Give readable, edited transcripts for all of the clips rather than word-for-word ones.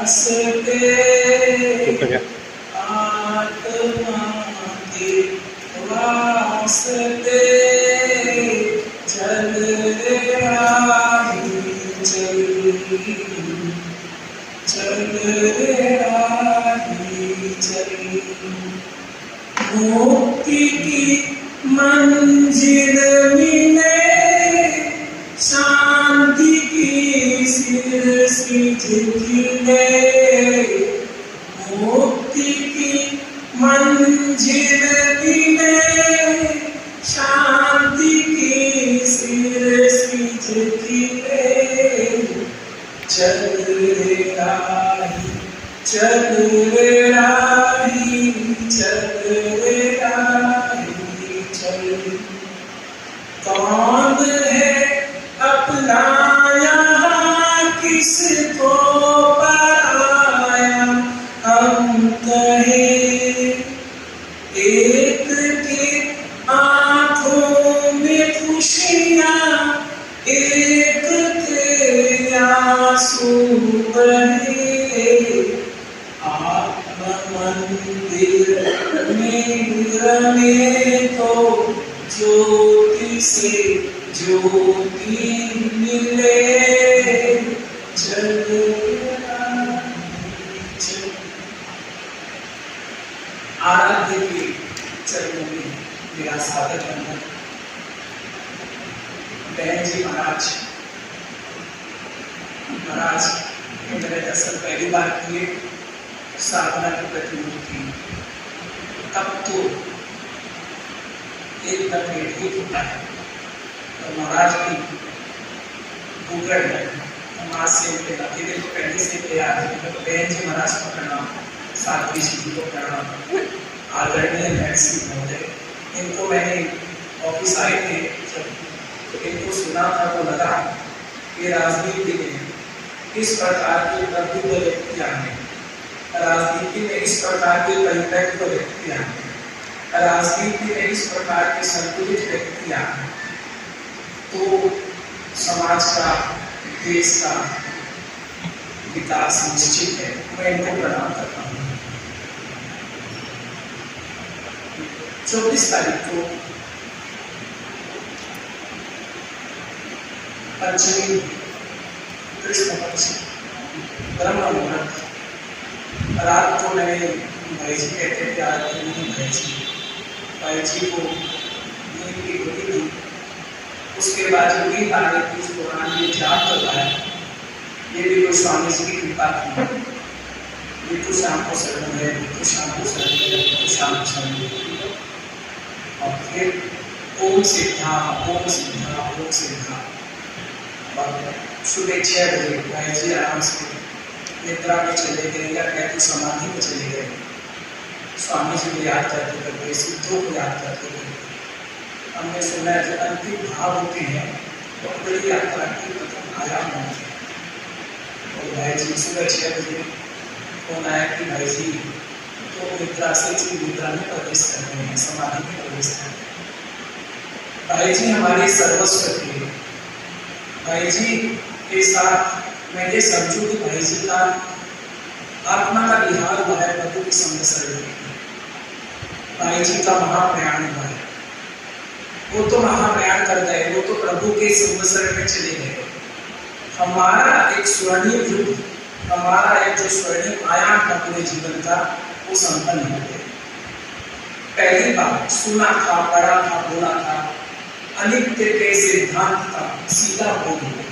वास्ते आत्मा के वास्ते चल रे राही चल, चल रे राही चल। मुक्ति की मंजिल मिले, शांति की सिरसिज खिले। मुक्ति की मंजिल मिले, शांति की सिरसिज खिले। चल रे राही चल रे राही चल रे राही चल। कौन है अपना यहाँ किसको पराया हम कहें। एक के आँखों में खुशियाँ, एक के आंसू बहे। आत्मा मंदिर में रमे तो ज्योति से ज्योति मिले। चल चल। आराध्य के चरणों में मेरा सादर करना बहन जी महाराज। महाराज मैंने दरअसल पहली बार किए साधना की प्रतिनिधि, तब तो एकदम ठीक होता है। तो महाराज की गूगल है, समाज से उनके नतीजे तो पहले से तैयार है। तो बहन जी महाराज को प्रणाम, साध्वी जी को प्रणाम, आदरणीय महर्षि महोदय। इनको मैंने ऑफिस आए थे जब इनको सुना था तो लगा कि राजनीति में इस प्रकार के प्रबुद्ध व्यक्तियां हैं, राजनीति में इस प्रकार के परिपक्व व्यक्तियां हैं, राजनीति में इस प्रकार के संतुलित व्यक्तियां हैं, तो समाज का, देश का विकास निश्चित है। मैं इनको प्रणाम करता हूँ। 24 तारीख को पंचमी, कृष्ण पक्ष, ब्रह्म मुहूर्त। रात को मैंने भाई जी कहते थे आज नहीं भाई जी को नींद की गोली दी। उसके बाद जो नींद आ गई थी उस दौरान ये जाप करवाया। ये भी कोई स्वामी जी की कृपा थी। बिल्कुल शाम को शरण है, बिल्कुल शाम को शरण है, बिल्कुल शाम को शरण है। और फिर ओम सिद्धा ओम सिद्धा ओम सिद्धा। और सुबह 6 बजे भाई जी आराम से निद्रा में चले गए या कहते समाधि में चले गए। स्वामी जी को याद करते करते, सिद्धों को याद करते करते हमने सुना है जो अंतिम भाव होते हैं तो बड़ी यात्रा की प्रथम आयाम होते हैं। और भाई जी सुबह 6 बजे फोन आया कि भाई जी तो निद्रा से निद्रा में प्रवेश कर रहे हैं, समाधि में प्रवेश कर रहे हैं। भाई जी हमारे सर्वस्व थे। भाई जी के साथ मैं ये समझू कि भाई जी का आत्मा का विहार हुआ है प्रभु की संग में। भाई जी का महाप्रयाण हुआ है, वो तो महाप्रयाण कर गए, वो तो प्रभु के संग में चले गए। हमारा एक स्वर्णिम युग, हमारा एक जो स्वर्णिम आयाम था पूरे जीवन का, वो संपन्न हो गया। पहली बार सुना था, पढ़ा था, बोला था, अनित्य के सिद्धांत का सीधा बोध हुआ।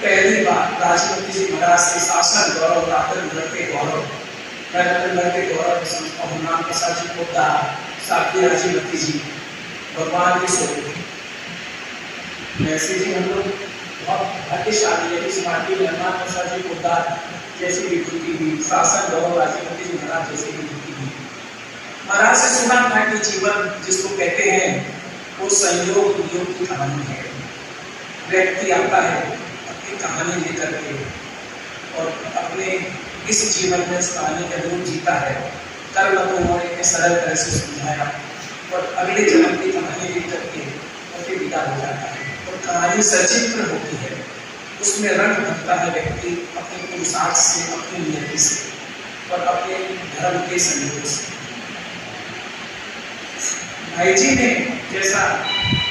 पहली बार राजमती जी महाराज से शासन गौरव, राधन के गौरव, नगर के गौरव संस्था नाम प्रसाद जी पोदार, साथी राजमती जी भगवान के स्वरूप। वैसे जी हम लोग बहुत भाग्यशाली है कि समाधि हनुमान प्रसाद जी पोदार जैसी विभूति हुई, शासन गौरव राजमती जी महाराज जैसी विभूति हुई। महाराज से सुना था कि जीवन जिसको कहते हैं वो संयोग योग की कहानी है। व्यक्ति आता है अपनी कहानी लेकर के और अपने इस जीवन में इस कहानी का रूप जीता है। कर्म को उन्होंने इतने सरल तरह से समझाया और अगले जन्म की कहानी लेकर के और फिर विदा हो जाता है। और कहानी सचित्र होती है। उसमें रंग भरता है व्यक्ति अपने पुरुषार्थ से, अपनी नियति से और अपने धर्म के संयोग से। भाई जी ने जैसा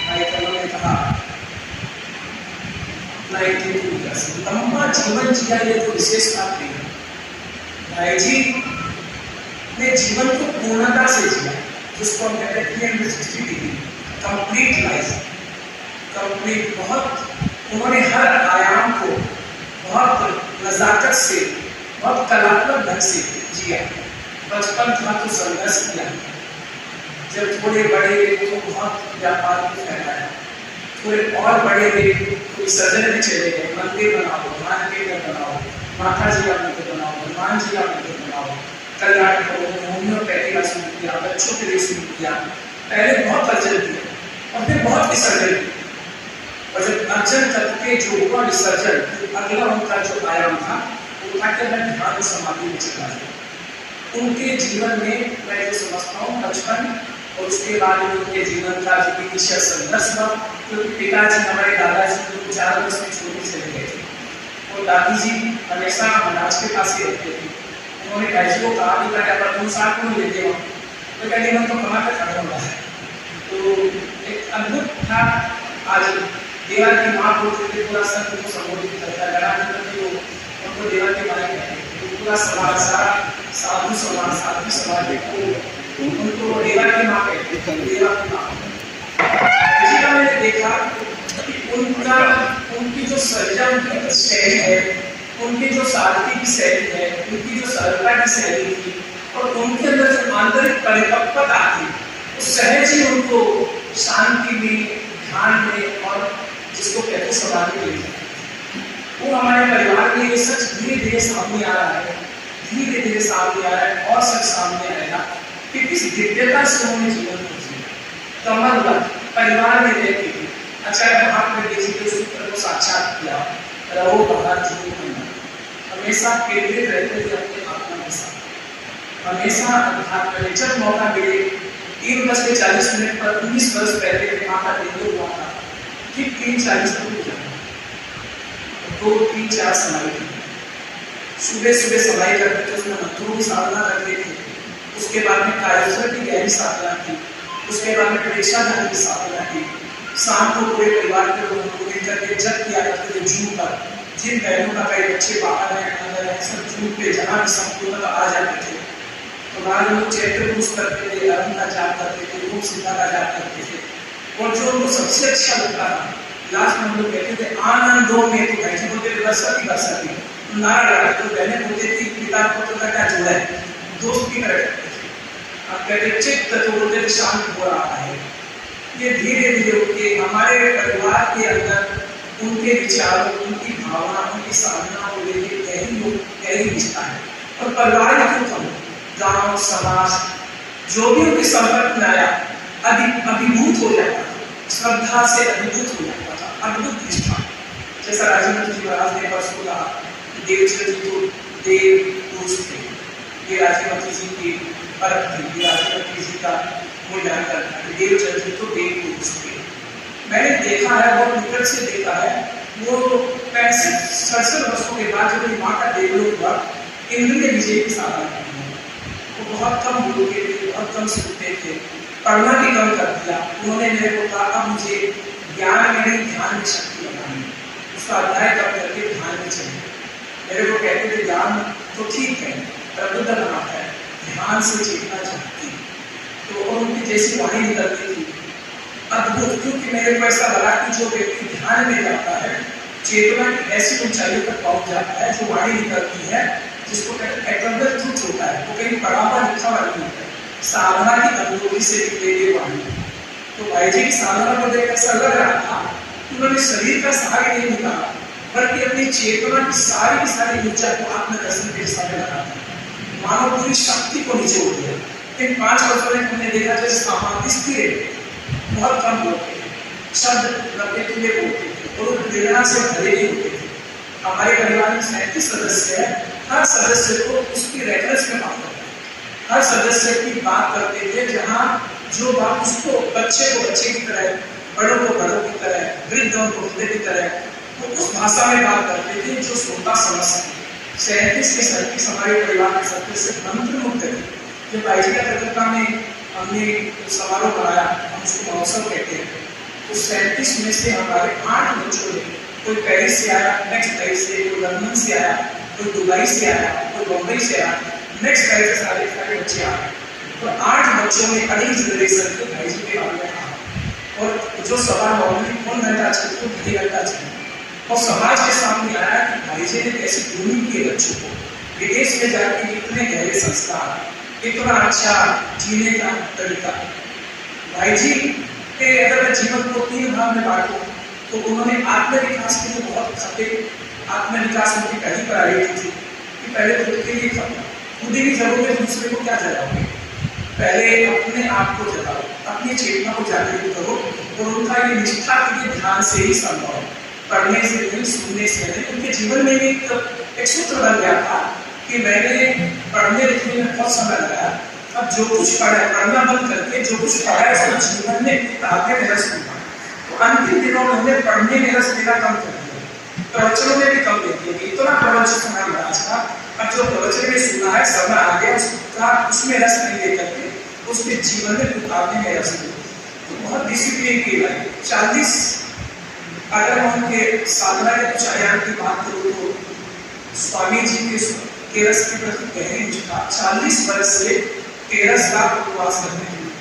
भाई कमल ने कहा, लंबा जीवन जिया, ये तो विशेष बात नहीं है। भाई जी ने जीवन को पूर्णता से जिया, जिसको हम कहते हैं 360 डिग्री कंप्लीट लाइफ, कंप्लीट। बहुत उन्होंने हर आयाम को बहुत नजाकत से, बहुत कलात्मक ढंग से जिया। बचपन था तो संघर्ष किया, जब थोड़े बड़े हुए तो बहुत व्यापार को फैलाया, थोड़े और बड़े हुए तो विसर्जन में चले गए। मंदिर बनाओ, भगवान के घर बनाओ, माता जी का मंदिर बनाओ, हनुमान जी का मंदिर बनाओ, कल्याण करो, होम्योपैथी का शुरू किया, बच्चों के लिए शुरू किया। पहले बहुत अर्जन किया और फिर बहुत विसर्जन किया। और जब अर्जन करके जो हुआ विसर्जन, अगला उनका जो आयाम था वो था कि मैं ध्यान समाधि में चला गया। उनके जीवन में मैं जो समझता हूँ बचपन और उसके बाद उनके जीवन का जो इनिशियल संघर्ष हुआ, क्योंकि पिताजी हमारे दादाजी को 4 वर्ष में छोड़ के चले गए थे और दादी जी हमेशा महाराज के पास ही रहते थे। उन्होंने भाई को कहा भी था कि तुम साथ में लेते हो, तो कहते हम तो कमा कर खड़ा हुआ है। तो एक अद्भुत था। आज देवा की माँ बोलते थे, पूरा संत को संबोधित करता है, लड़ा करते हो उनको देवा के माँ कहते हैं। तो पूरा समाज, सारा साधु समाज, साधु समाज को उनको देवा की माँ कहते हैं, देवा की माँ। मैंने देखा कि उनकी जो सर्जन की शैली है, उनकी जो सादगी की शैली है, उनकी जो सरलता की शैली थी और उनके अंदर जो आंतरिक परिपक्वता थी, उस सहज ही उनको शांति में, ध्यान में और जिसको कहते समाधि में, वो हमारे परिवार में ये सच धीरे धीरे सामने आ रहा है, धीरे धीरे सामने आ रहा है और सच सामने आएगा कि किस दिव्यता से उन्होंने जीवन को जिया। कमल परिवार में रहती थी, आचार्य महात्मा जी के सूत्र को साक्षात किया, रहो बाहर जीवन करना, हमेशा केंद्रित रहते थे अपने आत्मा के साथ, हमेशा अध्यात्म में। जब मौका मिले 3:40 पर 19 वर्ष पहले माता देव हुआ था, ठीक 3:40 पर जाना, 2-3-4 समाई थी। सुबह सुबह समाई करते थे, उसमें मंत्रों की साधना करते थे। उसके बाद में कायस्वर की गहरी साधना थी, उसके बाद में परीक्षा की साधना थी। शाम को पूरे परिवार के लोगों को लेकर के जब किया करते थे जूम पर, जिन बहनों का कई बच्चे बाहर हैं, अंदर हैं, सब जूम पे जहाँ भी संपूर्णता आ जाते थे तो हमारे लोग चैत्र पुरुष करते थे, अरुण का जाप करते थे, रूप सीता का जाप करते थे। और जो उनको सबसे अच्छा लगता था, लास्ट में हम लोग कहते थे आनंदों में, तो भाई जी बोलते थे बरसाती बरसाती, नारा लगा तो बहनें बोलते थी पिता पुत्र का क्या जोड़ा है, दोस्त की तरह करते थे। अब कहते चित्त तो बोलते थे शांत हो रहा है। ये धीरे धीरे उनके हमारे परिवार के अंदर उनके विचारों, उनकी भावना, उनकी साधना को लेकर गहरी रिश्ता है। और परिवार क्यों कम, गांव समाज जो भी उनके संपर्क में आया अभिभूत हो जाता था, श्रद्धा से अभिभूत हो जाता था, अद्भुत निष्ठा। जैसा राजेंद्र जी महाराज ने परसों कहा कि देवचंद जी तो देव पुरुष थे, ये राजेंद्र जी की परख थी, राजेंद्र जी का मूल्यांकन था कि देवचंद जी तो देव पुरुष थे। मैंने देखा है, बहुत निकट से देखा है, वो 65-67 वर्षों के बाद जब मेरी माँ का देवलोक हुआ, इंद्रिय विजय की साधना करनी, वो बहुत कम बोलते थे, बहुत कम सुनते थे, पढ़ना भी कम कर दिया। उन्होंने मेरे को कहा अब मुझे ज्ञान में नहीं ध्यान में शक्ति लगानी, उसका अध्याय कम करके ध्यान में चलिए। मेरे को कहते थे ज्ञान तो ठीक है, प्रबुद्ध बनाता है, ध्यान से चेतना चाहती। तो उनकी जैसी वाणी निकलती थी अद्भुत, क्योंकि मेरे को ऐसा लगा कि जो व्यक्ति ध्यान में जाता है, चेतना की ऐसी ऊंचाइयों तक पहुंच जाता है, जो वाणी निकलती है, जिसको एकंदर तुच्छ होता है, वो कहीं पढ़ा हुआ लिखा हुआ नहीं होता है, साधना की अनुभूति से निकले वाणी। तो भाई जी की साधना को देख ऐसा लग रहा था कि उन्होंने शरीर का सहारा नहीं निकाला, बल्कि अपनी चेतना की सारी ऊर्जा को आत्मदर्शन के सामने लगा दिया, मानव पूरी शक्ति को निचोड़ दिया। इन 5 वर्षों में हमने देखा जैसे सामान्य स्थिर बहुत कम बोलते थे, शब्द लंबे खुले बोलते थे और प्रेरणा से भरे नहीं होते थे। हमारे परिवार में 37 सदस्य है, हर सदस्य को उसकी रेफरेंस में बात करते थे, हर सदस्य की बात करते थे, जहाँ जो बात उसको बच्चे को बच्चे की तरह, बड़ों को बड़ों की तरह, वृद्धों को वृद्ध की तरह, वो उस भाषा में बात करते थे जो श्रोता समझ सके। 37 के 37 हमारे परिवार के सदस्य से मंत्रमुग्ध थे। जब भाई जी का कलकत्ता में हमने समारोह कराया, हम उसको महोत्सव कहते हैं, तो 37 में से हमारे 8 बच्चों ने, कोई पेरिस से आया, नेक्स्ट पेरिस से, कोई लंदन से आया, कोई दुबई से आया, कोई बम्बई से आया, नेक्स्ट पेरिस से सारे बच्चे आ गए। तो 8 बच्चों में अगली जनरेशन के भाई जी के बारे में कहा, और जो सभा नॉर्मली कौन घंटा चलती तो 2.5 घंटा चली, और समाज के सामने आया कि भाई जी ने कैसे ग्रूमिंग किए बच्चों को, विदेश में जाके इतने गहरे संस्कार, इतना अच्छा जीने का तरीका। भाई जी के अगर मैं जीवन को 3 भाग में बांटूं तो उन्होंने आत्मविकास के लिए बहुत खपे। आत्मविकास उनकी पहली प्रायोरिटी थी कि पहले खुद के लिए खपना, खुद ही जगहोगे तो दूसरे को क्या जगाओगे, पहले अपने आप को जगाओ, अपनी चेतना को जागृत करो। और उनका ये निष्ठा के ध्यान से ही संभव है, पढ़ने से नहीं, सुनने से नहीं। उनके जीवन में एक सूत्र बन गया था कि मैंने पढ़ने लिखने में बहुत समय लगाया, अब जो कुछ पढ़ा, पढ़ना बंद करके जो कुछ पढ़ा है उसको जीवन में किताबें में रस दूंगा। तो अंतिम दिनों में हमने पढ़ने में रस देना कम कर दिया, प्रवचनों में भी कम देती है। इतना प्रवचन सुना महाराज का, अब जो प्रवचन में सुना है समय आ गया उसका, उसमें रस नहीं लेकर के उसके जीवन में किताबें में रस दो। तो बहुत डिसिप्लिन की लाइफ। 40 अगर हम उनके साधना के कुछ आयाम की बात करूँ तो स्वामी जी के रस के प्रति गहरी निष्ठा, 40 वर्ष से 13 लाख उपवास करने के लिए,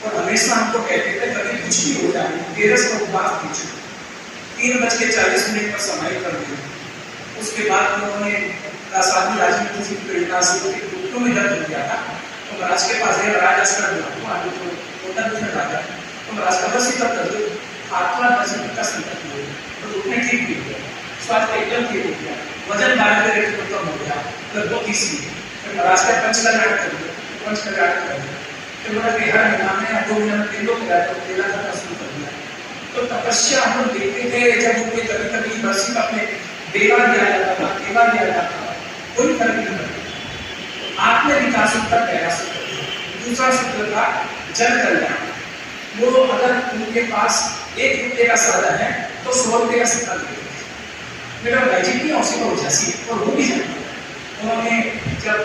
और हमेशा हमको कहते थे कभी कुछ भी हो जाए 13 का उपवास कीजिए। 3:40 पर समाप्त कर दिया। उसके बाद उन्होंने रासादी राजनीति की प्रेरणा से घुटनों में दर्द हो गया था, तो महाराज के पास गए, महाराज असर हुआ, आगे तो होता नहीं था, तो महाराज का बस इतना कर दो, आत्मा बस का संकट हो गया, तो घुटने ठीक भी हो गया, स्वास्थ्य एकदम ठीक हो गया, वजन बढ़ने के रेट कम हो गया, लगभग 30 में। फिर महाराज का पंचकल्याण कर दिया, पंचकल्याण कर दिया, फिर बोला कि हर महीना में 2 महीने में 3 लोग गया, तो 13 का शुरू कर दिया। तो तपस्या हम लोग देखते थे, जब उनके कभी कभी बरसी अपने देवा दिया जाता था, देवा दिया जाता था, कोई फर्क नहीं पड़ता। आत्मविकास का पहला सूत्र था। दूसरा सूत्र था जन कल्याण। वो अगर उनके पास 1 रुपये का साधन है तो 100 रुपये का सिक्का देते थे। मेरा भाई जी की औसी को जैसी और वो भी जानते। उन्होंने जब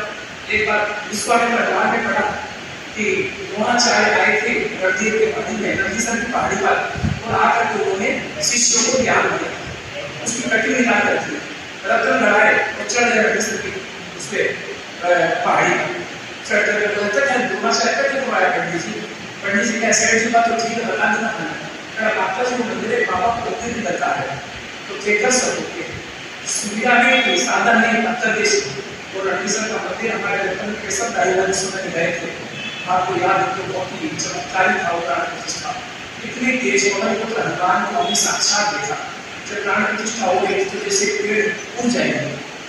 एक बार विश्वामित्र राजा में पढ़ा कि द्रोणाचार्य आए थे रणधीर के पहाड़ी में, रणधीर की पहाड़ी पर, और आकर के उन्होंने शिष्यों को ज्ञान दिया, उसकी कठिन निकाल करती रतन लड़ाए और चढ़ गए रणधीर की उस पर पहाड़ी पर चढ़ कर बोलते थे द्रोणाचार्य का क्यों आया पंडित जी? पंडित जी क्या सेठ जी बात तो ठीक है, बता देना मेरा माता जी को मंदिर है, बाबा को मंदिर भी दरकार है, तो क्या कर सकते? सुविधा नहीं, साधन नहीं, अंतर्देश और रणधीर का मंदिर हमारे रतन के सब राजस्थान में गए थे। आपको याद है तो बहुत ही चमत्कारी था वो प्राण प्रतिष्ठा, इतनी तेज होने को हनुमान को अभी साक्षात देखा। जब प्राण प्रतिष्ठा हो गई तो जैसे पेड़ उड़ जाएंगे,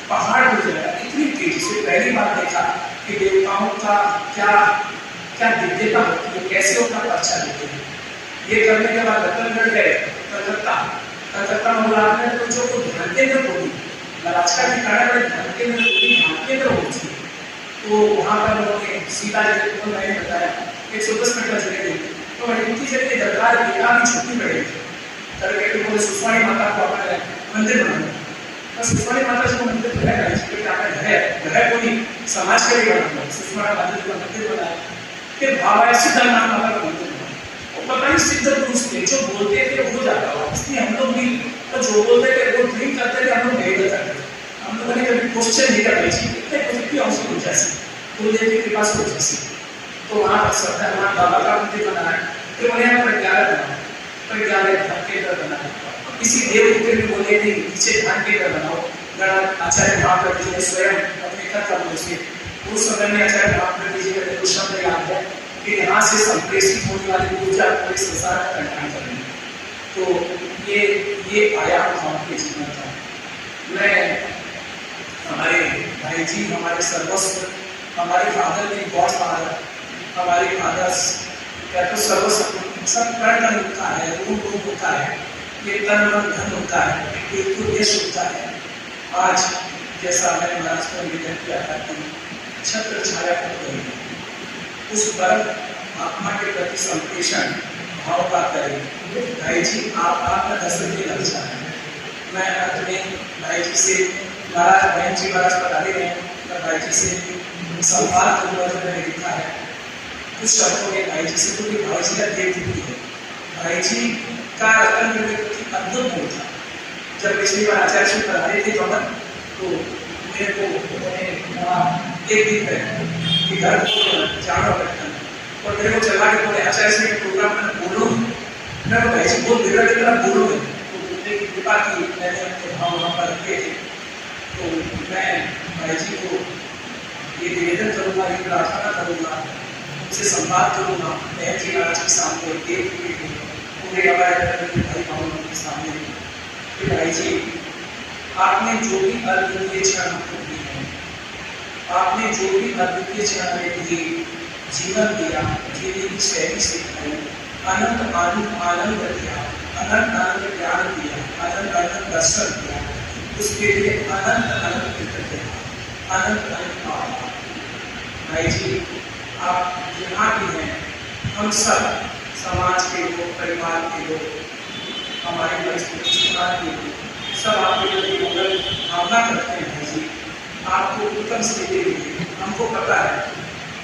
पहाड़ उड़ जाएगा, इतनी तेजी से पहली बार देखा कि देवताओं का क्या क्या दिव्यता होती है, कैसे अपना पर्चा देते हैं। ये करने के बाद रतनगढ़ गए, कलकत्ता में तो जो ध्यान केंद्र होगी, महाराज का ठिकाना बड़े ध्यान केंद्र होती है, तो वहाँ पर उन्होंने सीता जी को मैंने बताया 110 मिनट का जगह दी, तो मैंने इतनी जगह दरबार देखा भी छुट्टी पड़ी थी, करके बोले सुषमाणी माता को अपना मंदिर बनाना। तो सुषमाणी माता जी को मंदिर बनाया, इसके घर को नहीं समाज के लिए बनाना, सुषमाणी माता जी का मंदिर बनाया। फिर भावा सिद्धनाथ माता का मंदिर बनाया, और पता नहीं सिद्ध पुरुष थे जो बोलते थे हो जाता हुआ, इसलिए हम लोग भी तो जो बोलते थे वो ड्रीम करते थे, हम लोग नहीं करते थे। हम लोगों ने कभी क्वेश्चन नहीं करना चाहिए, इतने कुछ औसत हो जैसे गुरुदेव की कृपा से हो जैसे, तो वहाँ पर सत्यनारायण बाबा का मंदिर बनाया। फिर उन्हें यहाँ प्रज्ञालय बनाया, प्रज्ञालय ध्यान केंद्र बनाया। किसी देव के भी बोले थे नीचे ध्यान केंद्र बनाओ, आचार्य महाप्रभु जी ने स्वयं अपने कर्तव्य से उस समय में आचार्य महाप्रभु जी का कुछ शब्द याद है कि यहाँ से संप्रेषित होने वाली ऊर्जा पूरे संसार का कल्याण करेंगे। तो ये आयाम था उनके जीवन का। मैं हमारे भाई जी, हमारे सर्वस्व, हमारे फादर ने गॉड फादर, हमारे फादर्स क्या तो सर्वस्व सब कर्ण होता है, रूप होता है, ये तन मन धन होता है, एक तो यश होता है। आज जैसा मैंने महाराज को निवेदन किया था कि छत्र छाया कर गई, उस पर आत्मा के प्रति संप्रेषण भाव का करें। भाई जी आप आपका दर्शन भी लग जाए, मैं अंत में भाई जी से महाराज बहन जी महाराज बता रहे हैं, मैं भाई जी से संवाद करूँगा जो मैंने लिखा है कुछ शब्दों में भाई जी से, क्योंकि भाई जी का देव भी है। भाई जी का रतन मेरे प्रति अद्भुत गुण था। जब पिछली बार आचार्य जी पढ़ा रहे थे भवन, तो मेरे को उन्होंने एक दिन में कि घर को जाना बैठा और मेरे को चला के बोले आचार्य जी प्रोग्राम में बोलो, मैं भाई जी बहुत बिगड़ के तरह बोलो है, तो बोलने की कृपा की मैंने अपने भाव वहाँ पर रखे थे। तो मैं भाई जी को ये निवेदन करूँगा, ये प्रार्थना करूँगा, उनसे संवाद करूँगा बहन जी महाराज के सामने, देव पूरे भाई भावों के सामने कि भाई जी आपने जो भी अद्वितीय क्षण हमको दी है, आपने जो भी अद्वितीय क्षण में दिए, जीवन दिया, जीने की शैली सिखाई, अनंत आनंद दिया, अनंत आनंद ज्ञान दिया, अनंत आनंद दर्शन दिया, उसके लिए अनंत अनंत कृतज्ञता, अनंत अनंत आभार। भाई जी आप यहाँ भी हैं, हम सब समाज के लोग, परिवार के लोग, हमारे परिवार के लोग सब आपके प्रति मंगल भावना करते हैं। भाई जी आपको उत्तम से देते हुए हमको पता है,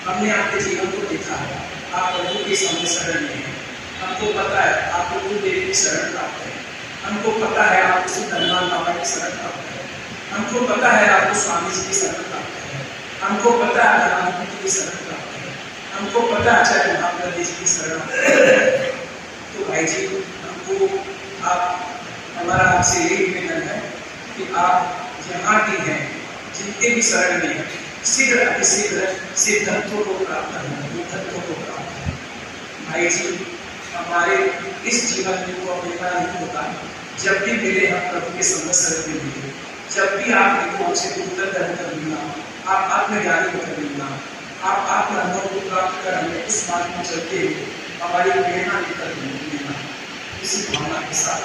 हमने आपके जीवन को देखा है, आप प्रभु के सामने शरण में हैं, हमको पता है आपको गुरु देव की शरण प्राप्त है, हमको पता है आपको सिद्ध हनुमान बाबा की शरण प्राप्त है, हमको पता है आपको स्वामी जी की शरण प्राप्त है, हमको पता है रामकृष्ण की शरण प्राप्त है, हमको पता है आचार्य महाप्रदेश की शरण। तो भाई जी हमको आप, हमारा आपसे यही निवेदन है कि आप जहाँ भी हैं, जिनके भी शरण में शीघ्र अतिशीघ्र सिद्धत्व को प्राप्त करना, बुद्धत्व को प्राप्त करना। भाई जी हमारे इस जीवन में वो अपना नहीं होता, जब भी मिले हम प्रभु के संवत्सर में मिले, जब भी आप देखो हमसे उत्तर ग्रहण कर लेना, आप आत्मज्ञानी होकर मिलना, आप आत्म अनुभव को प्राप्त कर हमें इस मार्ग में चलते हुए हमारी प्रेरणा लेकर मिलना, इसी भावना के साथ